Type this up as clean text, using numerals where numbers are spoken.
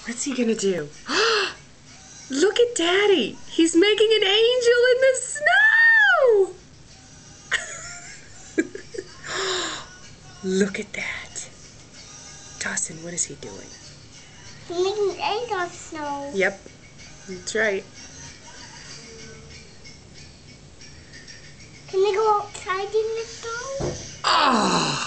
What's he gonna do? Look at Daddy! He's making an angel in the snow! Look at that. Dawson, what is he doing? He's making an angel of snow. Yep, that's right. Can we go outside in the snow? Oh!